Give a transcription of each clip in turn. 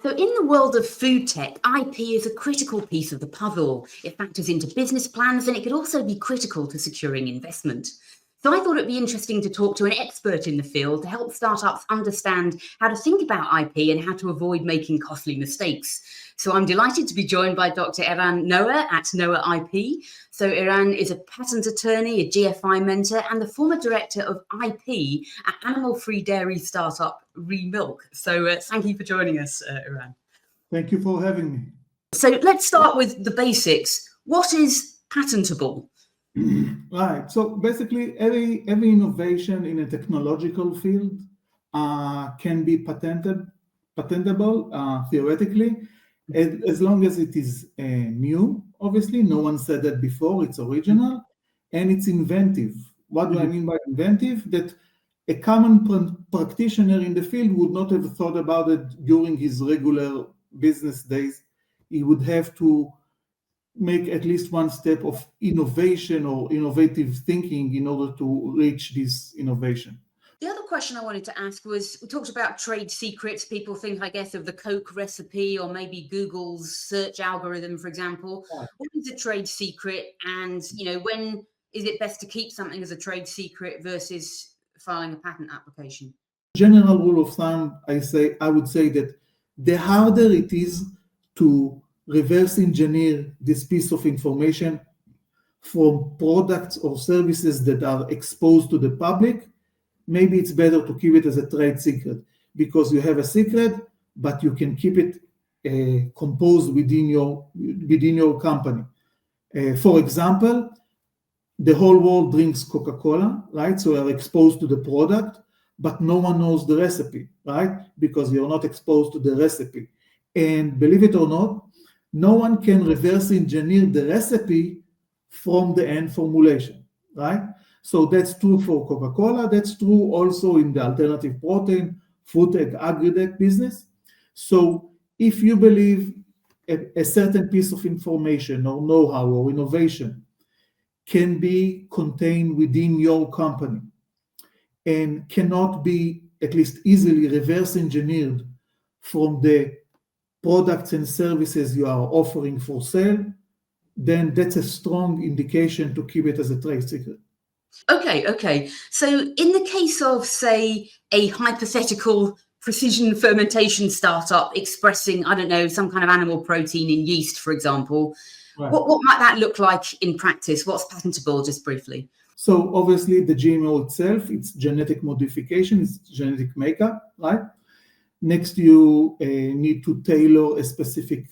So in the world of food tech, IP is a critical piece of the puzzle. It factors into business plans and it could also be critical to securing investment. So I thought it'd be interesting to talk to an expert in the field to help startups understand how to think about IP and how to avoid making costly mistakes. So I'm delighted to be joined by Dr. Eran Noah at Noah IP. So Eran is a patent attorney, a GFI mentor, and the former director of IP at animal-free dairy startup Remilk. So thank you for joining us, Eran. Thank you for having me. So let's start with the basics. What is patentable? Right. So basically, every innovation in a technological field can be patentable theoretically, as long as it is new. Obviously, no one said that before. It's original, and it's inventive. What do I mean by inventive? That a common practitioner in the field would not have thought about it during his regular business days. He would have to make at least one step of innovation or innovative thinking in order to reach this innovation. The other question I wanted to ask was, we talked about trade secrets. People think, I guess, of the Coke recipe or maybe Google's search algorithm, for example. Right. What is a trade secret? And, when is it best to keep something as a trade secret versus filing a patent application? General rule of thumb, I would say that the harder it is to reverse engineer this piece of information from products or services that are exposed to the public, maybe it's better to keep it as a trade secret, because you have a secret, but you can keep it composed within your company. For example, the whole world drinks Coca-Cola, right? So you're exposed to the product, but no one knows the recipe, right? Because you're not exposed to the recipe. And believe it or not, no one can reverse engineer the recipe from the end formulation, right? So that's true for Coca-Cola. That's true also in the alternative protein, foodtech, agri-tech business. So if you believe a certain piece of information or know-how or innovation can be contained within your company and cannot be at least easily reverse engineered from the products and services you are offering for sale, then that's a strong indication to keep it as a trade secret. Okay. So in the case of, say, a hypothetical precision fermentation startup expressing, I don't know, some kind of animal protein in yeast, for example, right, what might that look like in practice? What's patentable, just briefly? So obviously the GMO itself, it's genetic modification, it's genetic makeup, right? Next, you need to tailor a specific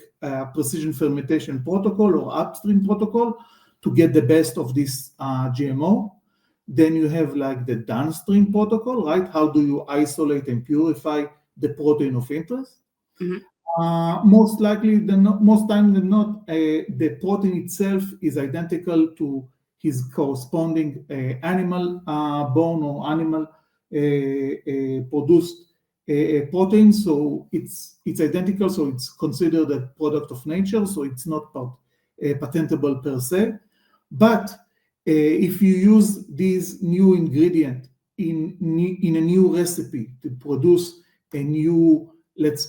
precision fermentation protocol or upstream protocol to get the best of this GMO. Then you have like the downstream protocol, right? How do you isolate and purify the protein of interest? Mm-hmm. Most time than not, the protein itself is identical to his corresponding animal bone or animal produced protein, so it's identical, so it's considered a product of nature, so it's not patentable per se. But if you use this new ingredient in a new recipe to produce a new, let's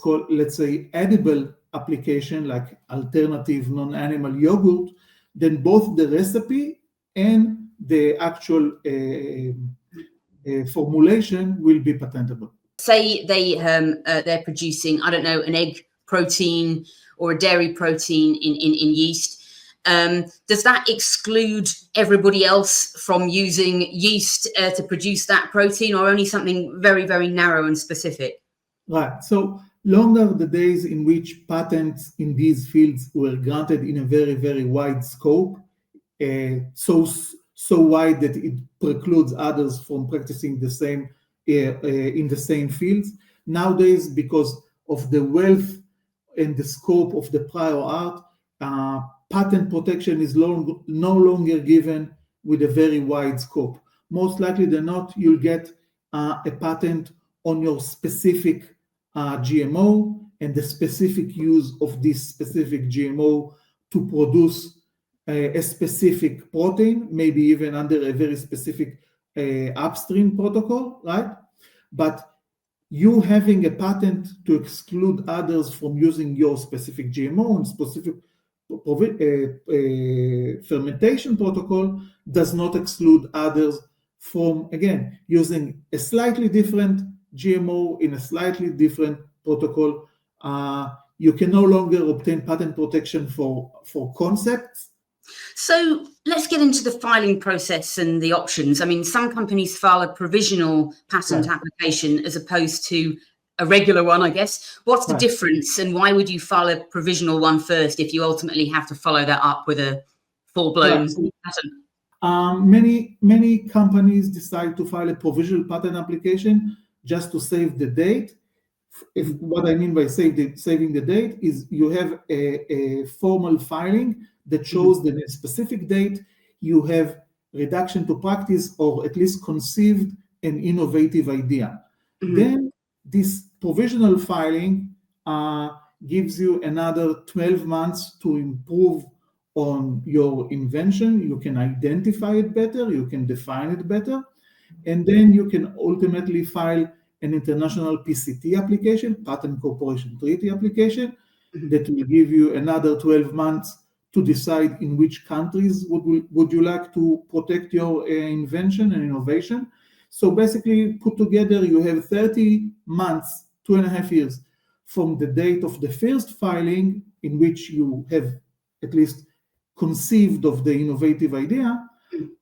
say, edible application like alternative non-animal yogurt, then both the recipe and the actual formulation will be patentable. Say they're producing, I don't know, an egg protein or a dairy protein in yeast. Does that exclude everybody else from using yeast to produce that protein, or only something very, very narrow and specific? Right. So long are the days in which patents in these fields were granted in a very, very wide scope, so wide that it precludes others from practicing the same in the same fields. Nowadays, because of the wealth and the scope of the prior art, patent protection is no longer given with a very wide scope. Most likely than not, you'll get a patent on your specific GMO and the specific use of this specific GMO to produce a specific protein, maybe even under a very specific upstream protocol, right? But you having a patent to exclude others from using your specific GMO and specific fermentation protocol does not exclude others from, again, using a slightly different GMO in a slightly different protocol. You can no longer obtain patent protection for concepts. So let's get into the filing process and the options. I mean, some companies file a provisional patent application as opposed to a regular one, I guess. What's the difference, and why would you file a provisional one first if you ultimately have to follow that up with a full-blown patent? Many companies decide to file a provisional patent application just to save the date. What I mean by saving the date is you have a formal filing that shows that in a specific date you have reduction to practice or at least conceived an innovative idea. Then this provisional filing gives you another 12 months to improve on your invention. You can identify it better, you can define it better, and then you can ultimately file an international PCT application, Patent Corporation Treaty application, that will give you another 12 months to decide in which countries would you like to protect your invention and innovation. So basically, put together, you have 30 months, 2.5 years, from the date of the first filing, in which you have at least conceived of the innovative idea,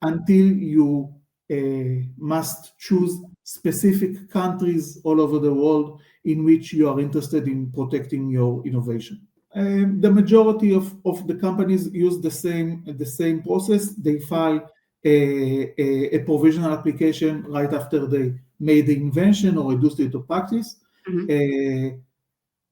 until you must choose specific countries all over the world in which you are interested in protecting your innovation. The majority of the companies use the same process. They file a provisional application right after they made the invention or reduced it to practice.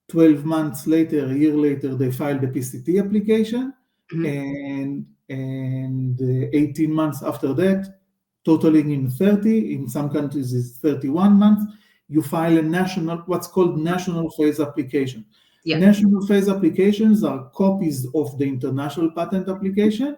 12 months later, a year later, they file the PCT application, and 18 months after that, totaling in 30, in some countries is 31 months, you file what's called national phase application. National phase applications are copies of the international patent application.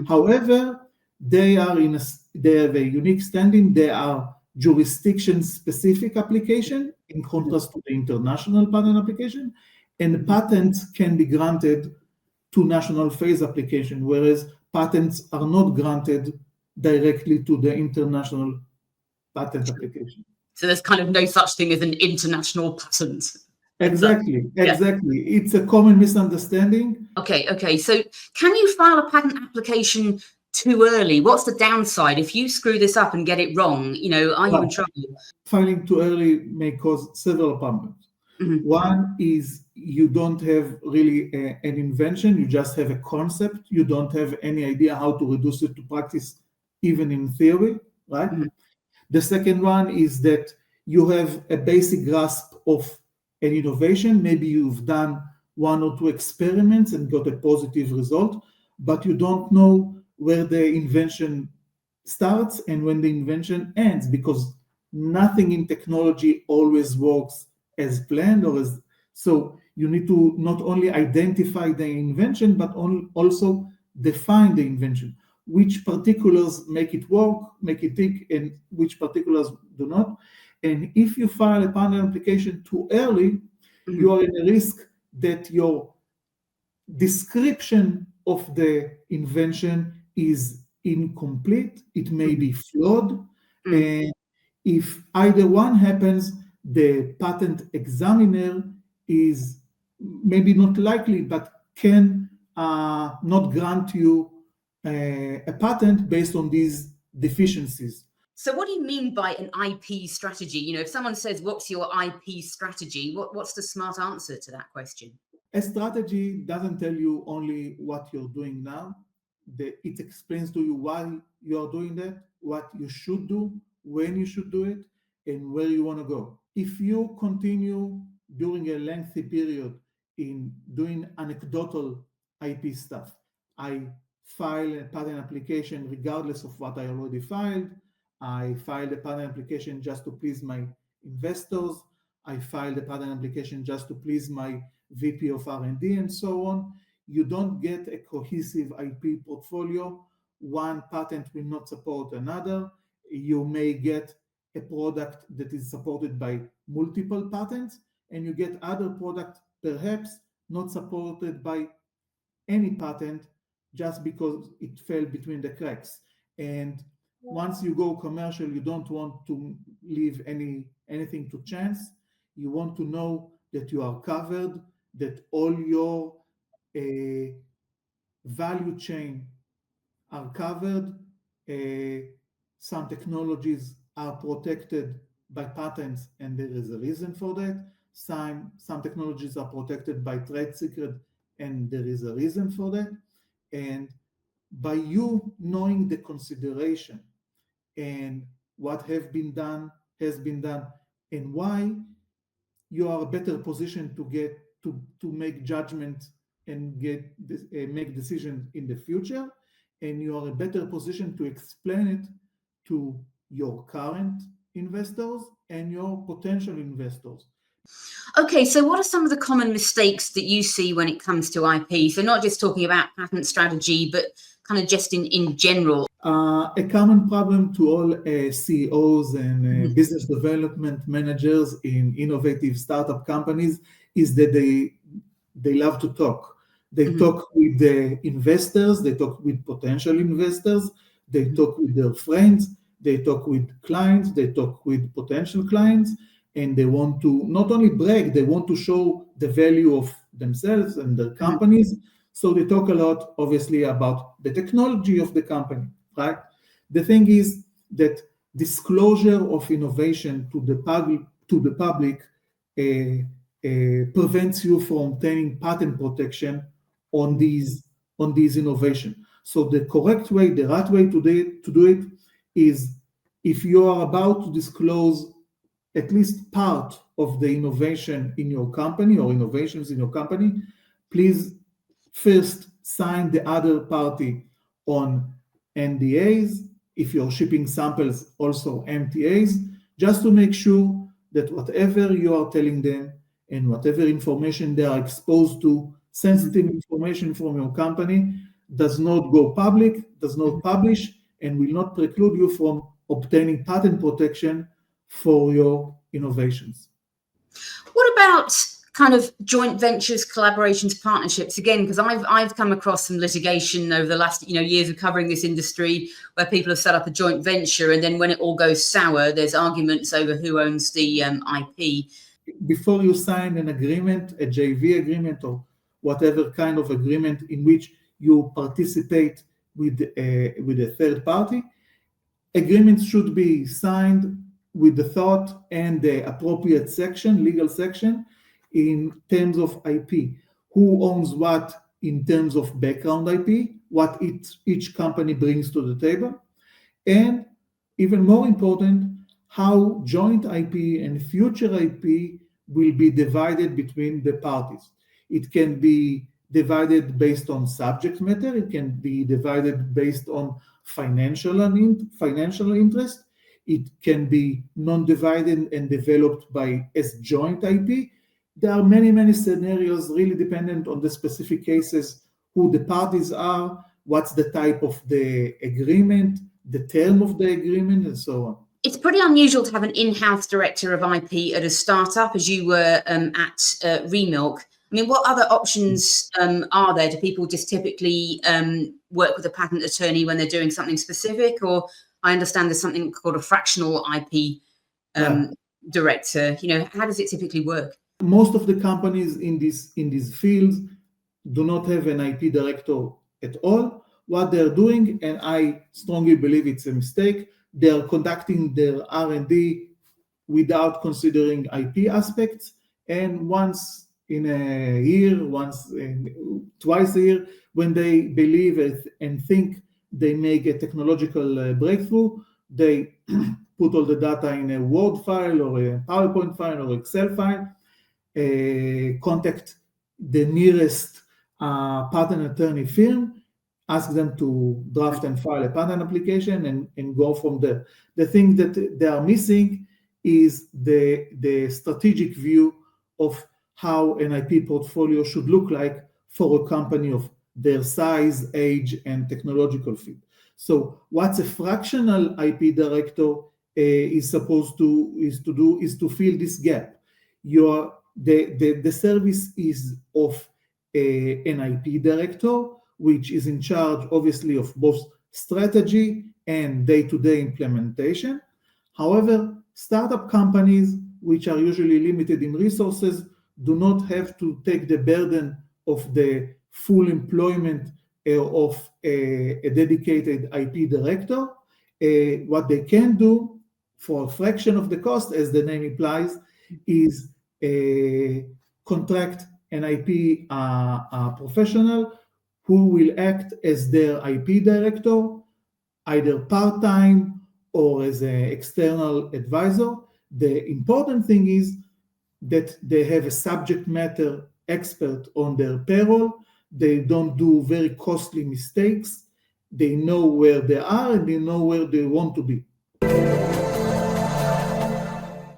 However, they have a unique standing. They are jurisdiction-specific application in contrast to the international patent application, and patents can be granted to national phase application, whereas patents are not granted directly to the international patent application. So there's kind of no such thing as an international patent. Exactly. It's a common misunderstanding. Okay. So can you file a patent application too early? What's the downside? If you screw this up and get it wrong, are you in trouble? Filing too early may cause several problems. One is you don't have really an invention, you just have a concept. You don't have any idea how to reduce it to practice, even in theory, right? The second one is that you have a basic grasp of an innovation. Maybe you've done 1 or 2 experiments and got a positive result, but you don't know where the invention starts and when the invention ends, because nothing in technology always works as planned so you need to not only identify the invention, but also define the invention. Which particulars make it work, make it tick, and which particulars do not. And if you file a patent application too early, you are in a risk that your description of the invention is incomplete, it may be flawed, and if either one happens, the patent examiner is maybe not likely, but can not grant you a patent based on these deficiencies. So what do you mean by an IP strategy? If someone says, what's your IP strategy? What's the smart answer to that question? A strategy doesn't tell you only what you're doing now. It explains to you why you're doing that, what you should do, when you should do it, and where you want to go. If you continue during a lengthy period in doing anecdotal IP stuff, I file a patent application regardless of what I already filed. I filed a patent application just to please my investors. I filed a patent application just to please my VP of R&D and so on. You don't get a cohesive IP portfolio. One patent will not support another. You may get a product that is supported by multiple patents, and you get other product perhaps not supported by any patent just because it fell between the cracks. And once you go commercial, you don't want to leave anything to chance. You want to know that you are covered, that all your value chain are covered. Some technologies are protected by patents, and there is a reason for that. Some technologies are protected by trade secret, and there is a reason for that. And by you knowing the consideration and what has been done, and why, you are a better position to get to make judgment and make decisions in the future, and you are a better position to explain it to your current investors and your potential investors. Okay, so what are some of the common mistakes that you see when it comes to IP? So not just talking about patent strategy, but kind of just in general. A common problem to all CEOs and business development managers in innovative startup companies is that they love to talk. They talk with the investors, they talk with potential investors, they talk with their friends, they talk with clients, they talk with potential clients, and they want to not only brag, they want to show the value of themselves and their companies. So they talk a lot, obviously, about the technology of the company, right? The thing is that disclosure of innovation to the public prevents you from obtaining patent protection on these innovations. So the correct way, the right way to do it is, if you are about to disclose at least part of the innovation in your company or innovations in your company, please first sign the other party on NDAs. If you're shipping samples, also MTAs, just to make sure that whatever you are telling them and whatever information they are exposed to, sensitive information from your company, does not go public, does not publish, and will not preclude you from obtaining patent protection for your innovations. What about kind of joint ventures, collaborations, partnerships? Again, because I've come across some litigation over the last years of covering this industry where people have set up a joint venture, and then when it all goes sour, there's arguments over who owns the IP. Before you sign an agreement, a JV agreement or whatever kind of agreement in which you participate with a third party, agreements should be signed with the thought and the appropriate section, legal section, in terms of IP. Who owns what in terms of background IP, what each company brings to the table, and even more important, how joint IP and future IP will be divided between the parties. It can be divided based on subject matter, it can be divided based on financial interest, it can be non-divided and developed as joint IP. There are many scenarios, really dependent on the specific cases, who the parties are, what's the type of the agreement, the term of the agreement, and so on. It's pretty unusual to have an in-house director of IP at a startup, as you were at Remilk. I mean, what other options are there? Do people just typically work with a patent attorney when they're doing something specific? Or I understand there's something called a fractional IP director. How does it typically work? Most of the companies in these fields do not have an IP director at all. What they're doing, and I strongly believe it's a mistake, they're conducting their R&D without considering IP aspects, and once in a year, twice a year, when they believe and think they make a technological breakthrough, they put all the data in a Word file or a PowerPoint file or Excel file, contact the nearest patent attorney firm, ask them to draft and file a patent application, and go from there. The thing that they are missing is the strategic view of how an IP portfolio should look like for a company of their size, age, and technological fit. So what's a fractional IP director is supposed to fill this gap. The service is of an IP director, which is in charge, obviously, of both strategy and day-to-day implementation. However, startup companies, which are usually limited in resources, do not have to take the burden of the full employment of a dedicated IP director. What they can do for a fraction of the cost, as the name implies, is contract an IP professional who will act as their IP director, either part-time or as an external advisor. The important thing is that they have a subject matter expert on their payroll. They don't do very costly mistakes. They know where they are and they know where they want to be.